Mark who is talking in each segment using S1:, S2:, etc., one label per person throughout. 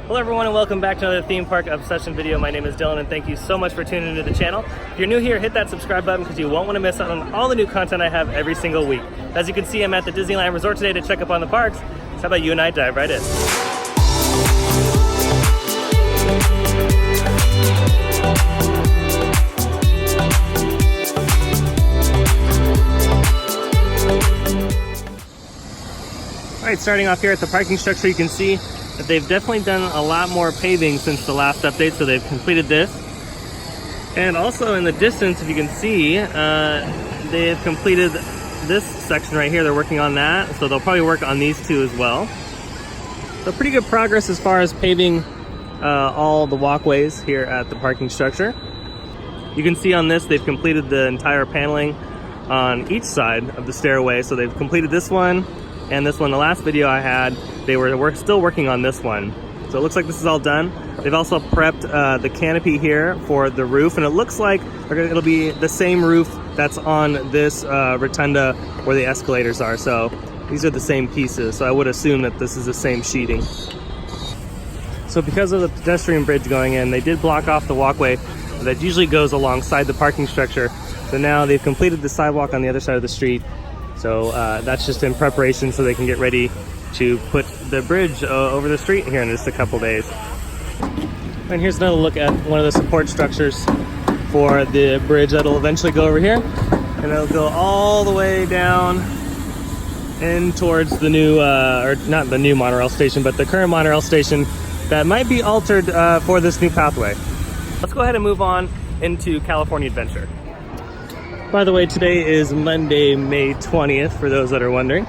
S1: Hello everyone and welcome back to another theme park obsession video. My name is Dylan and thank you so much for tuning into the channel. If you're new here, hit that subscribe button because you won't want to miss out on all the new content I have every single week. As you can see, I'm at the Disneyland Resort today to check up on the parks. So how about you and I dive right in? Alright, starting off here at the parking structure, you can see that they've definitely done a lot more paving since the last update, so they've completed this. And also in the distance, if you can see, they've completed this section right here. They're working on that, so they'll probably work on these two as well. So pretty good progress as far as paving all the walkways here at the parking structure. You can see on this, they've completed the entire paneling on each side of the stairway. So they've completed this one and this one. The last video I had, they were still working on this one. So it looks like this is all done. They've also prepped the canopy here for the roof, and it looks like it'll be the same roof that's on this rotunda where the escalators are. So these are the same pieces. So I would assume that this is the same sheeting. So because of the pedestrian bridge going in, they did block off the walkway that usually goes alongside the parking structure. So now they've completed the sidewalk on the other side of the street. So that's just in preparation so they can get ready to put the bridge over the street here in just a couple days. And here's another look at one of the support structures for the bridge that'll eventually go over here. And it'll go all the way down in towards the new, or not the new monorail station, but the current monorail station that might be altered for this new pathway. Let's go ahead and move on into California Adventure. By the way, today is Monday, May 20th, for those that are wondering.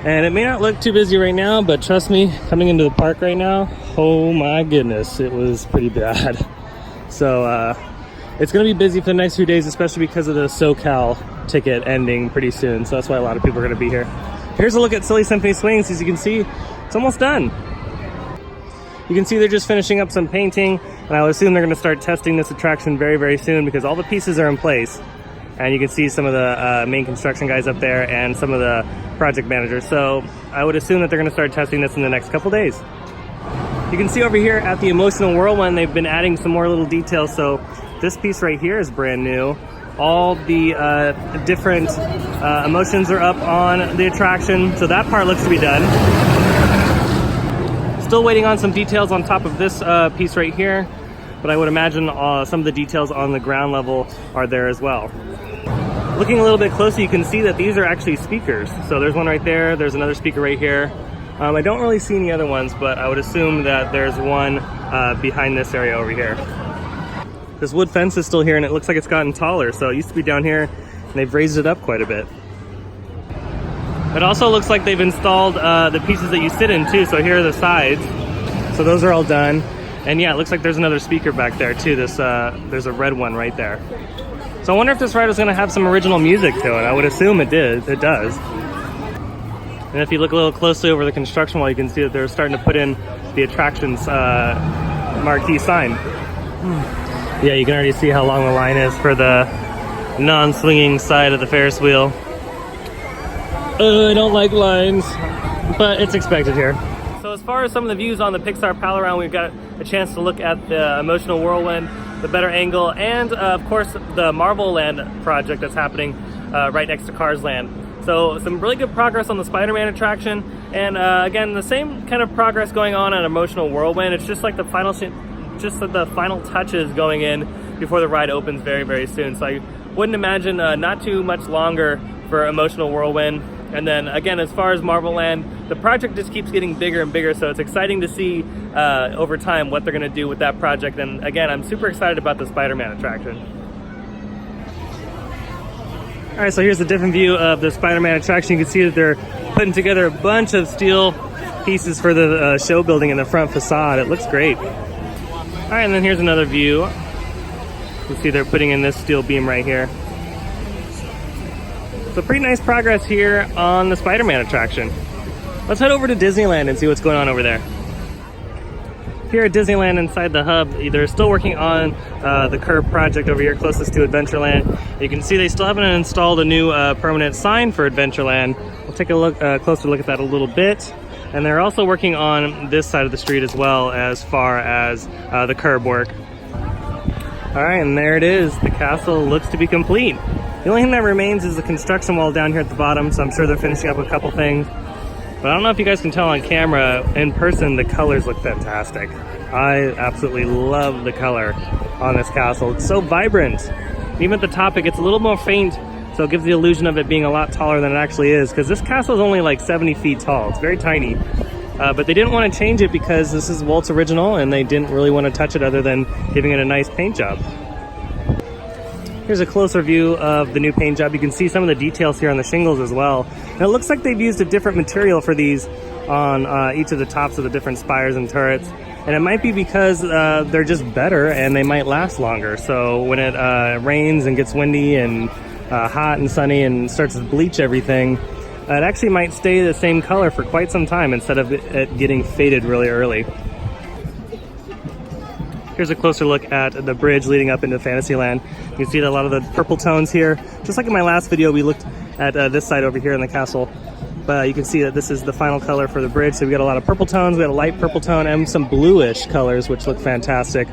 S1: And it may not look too busy right now, but trust me, coming into the park right now, oh my goodness, it was pretty bad. So it's gonna be busy for the next few days, especially because of the SoCal ticket ending pretty soon. So that's why a lot of people are gonna be here. Here's a look at Silly Symphony Swings. As you can see, it's almost done. You can see they're just finishing up some painting, and I would assume they're gonna start testing this attraction very, very soon because all the pieces are in place. And you can see some of the main construction guys up there and some of the project managers. So I would assume that they're gonna start testing this in the next couple days. You can see over here at the Emotional Whirlwind, they've been adding some more little details. So this piece right here is brand new. All the different emotions are up on the attraction. So that part looks to be done. Still waiting on some details on top of this piece right here. But I would imagine some of the details on the ground level are there as well. Looking a little bit closer, you can see that these are actually speakers. So there's one right there, there's another speaker right here. I don't really see any other ones, but I would assume that there's one behind this area over here. This wood fence is still here and it looks like it's gotten taller. So it used to be down here and they've raised it up quite a bit. It also looks like they've installed the pieces that you sit in too. So here are the sides. So those are all done. And yeah, it looks like there's another speaker back there too. There's a red one right there. So I wonder if this ride is gonna have some original music to it. I would assume it does. And if you look a little closely over the construction wall, you can see that they're starting to put in the attraction's marquee sign. Yeah, you can already see how long the line is for the non-swinging side of the Ferris wheel. I don't like lines, but it's expected here. So as far as some of the views on the Pixar Pal Around, we've got a chance to look at the Emotional Whirlwind, the better angle, and of course the Tomorrowland project that's happening right next to Cars Land. So some really good progress on the Spider-Man attraction, and again, the same kind of progress going on at Emotional Whirlwind. It's just like the final touches going in before the ride opens very, very soon. So I wouldn't imagine not too much longer for Emotional Whirlwind. And then again, as far as Tomorrowland, the project just keeps getting bigger and bigger, so it's exciting to see over time what they're going to do with that project. And again, I'm super excited about the Spider-Man attraction. All right, so here's a different view of the Spider-Man attraction. You can see that they're putting together a bunch of steel pieces for the show building in the front facade. It looks great. All right, and then here's another view. You can see they're putting in this steel beam right here. So pretty nice progress here on the Spider-Man attraction. Let's head over to Disneyland and see what's going on over there. Here at Disneyland inside the hub, they're still working on the curb project over here closest to Adventureland. You can see they still haven't installed a new permanent sign for Adventureland. We'll take a closer look at that a little bit. And they're also working on this side of the street as well, as far as the curb work. All right, and there it is. The castle looks to be complete. The only thing that remains is the construction wall down here at the bottom, so I'm sure they're finishing up a couple things. But I don't know if you guys can tell on camera. In person, the colors look fantastic. I absolutely love the color on this castle. It's so vibrant. Even at the top, it gets a little more faint, so it gives the illusion of it being a lot taller than it actually is, because this castle is only like 70 feet tall. It's very tiny. But they didn't want to change it because this is Walt's original, and they didn't really want to touch it other than giving it a nice paint job. Here's a closer view of the new paint job. You can see some of the details here on the shingles as well. And it looks like they've used a different material for these on each of the tops of the different spires and turrets. And it might be because they're just better and they might last longer. So when it rains and gets windy and hot and sunny and starts to bleach everything, it actually might stay the same color for quite some time instead of it getting faded really early. Here's a closer look at the bridge leading up into Fantasyland. You can see a lot of the purple tones here. Just like in my last video, we looked at this side over here in the castle. But you can see that this is the final color for the bridge. So we got a lot of purple tones, we got a light purple tone, and some bluish colors, which look fantastic.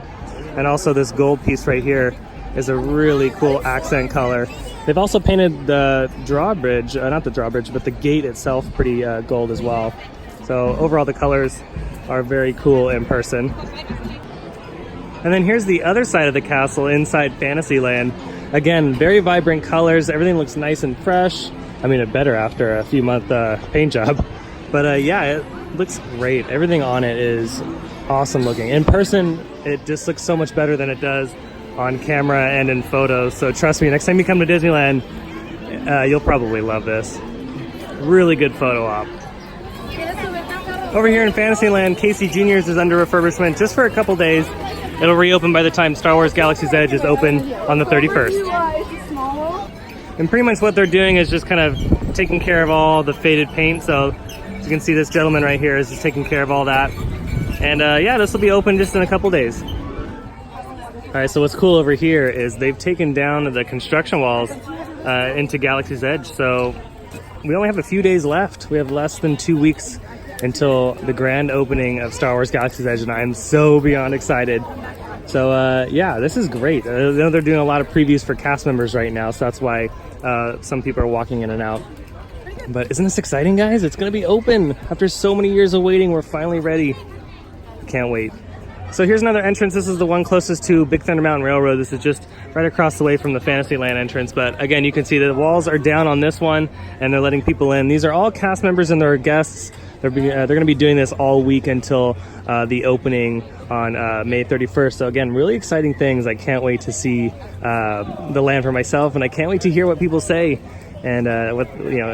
S1: And also this gold piece right here is a really cool accent color. They've also painted the drawbridge, not the drawbridge, but the gate itself pretty gold as well. So overall, the colors are very cool in person. And then here's the other side of the castle inside Fantasyland. Again, very vibrant colors. Everything looks nice and fresh. I mean, it better after a few month paint job. But yeah, it looks great. Everything on it is awesome looking. In person, it just looks so much better than it does on camera and in photos. So trust me, next time you come to Disneyland, you'll probably love this. Really good photo op. Over here in Fantasyland, Casey Jr.'s is under refurbishment just for a couple days. It'll reopen by the time Star Wars Galaxy's Edge is open on the 31st. And pretty much what they're doing is just kind of taking care of all the faded paint. So as you can see, this gentleman right here is just taking care of all that. And yeah, this will be open just in a couple days. All right, so what's cool over here is they've taken down the construction walls into Galaxy's Edge. So we only have a few days left. We have less than 2 weeks until the grand opening of Star Wars Galaxy's Edge, and I'm so beyond excited. So yeah, this is great. I know they're doing a lot of previews for cast members right now, so that's why some people are walking in and out. But isn't this exciting, guys? It's gonna be open. After so many years of waiting, we're finally ready. Can't wait. So here's another entrance. This is the one closest to Big Thunder Mountain Railroad. This is just right across the way from the Fantasyland entrance. But again, you can see the walls are down on this one, and they're letting people in. These are all cast members and their guests. They're going to be doing this all week until the opening on May 31st. So again, really exciting things. I can't wait to see the land for myself, and I can't wait to hear what people say and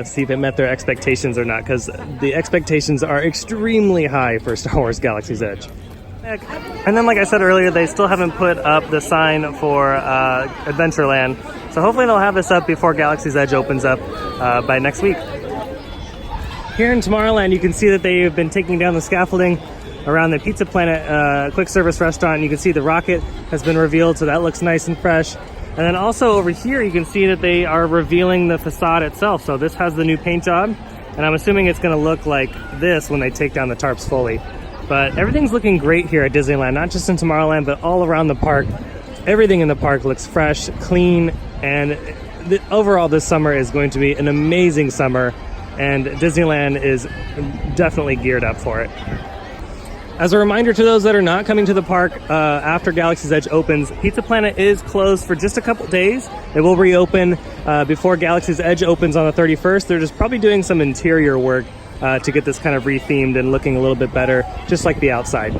S1: see if it met their expectations or not, because the expectations are extremely high for Star Wars Galaxy's Edge. And then, like I said earlier, they still haven't put up the sign for Adventureland. So hopefully they'll have this up before Galaxy's Edge opens up by next week. Here in Tomorrowland, you can see that they've been taking down the scaffolding around the Pizza Planet quick service restaurant. You can see the rocket has been revealed, so that looks nice and fresh. And then also over here, you can see that they are revealing the facade itself. So this has the new paint job, and I'm assuming it's going to look like this when they take down the tarps fully. But everything's looking great here at Disneyland, not just in Tomorrowland, but all around the park. Everything in the park looks fresh, clean, and overall this summer is going to be an amazing summer. And Disneyland is definitely geared up for it. As a reminder to those that are not coming to the park after Galaxy's Edge opens, Pizza Planet is closed for just a couple days. It will reopen before Galaxy's Edge opens on the 31st. They're just probably doing some interior work to get this kind of rethemed and looking a little bit better, just like the outside.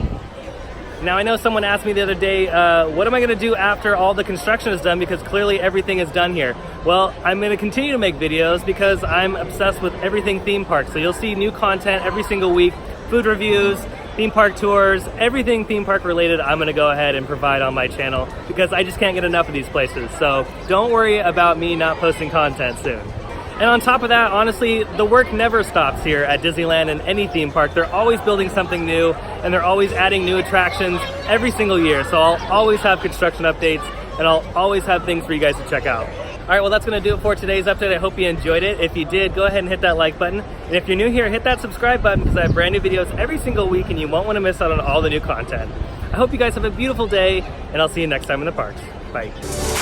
S1: Now, I know someone asked me the other day, what am I going to do after all the construction is done, because clearly everything is done here. Well, I'm going to continue to make videos because I'm obsessed with everything theme park. So you'll see new content every single week, food reviews, theme park tours, everything theme park related. I'm going to go ahead and provide on my channel because I just can't get enough of these places. So don't worry about me not posting content soon. And on top of that, honestly, the work never stops here at Disneyland and any theme park. They're always building something new, and they're always adding new attractions every single year. So I'll always have construction updates, and I'll always have things for you guys to check out. right, well that's gonna do it for today's update. I hope you enjoyed it. If you did, go ahead and hit that like button. And if you're new here, hit that subscribe button because I have brand new videos every single week and you won't wanna miss out on all the new content. I hope you guys have a beautiful day and I'll see you next time in the parks. Bye.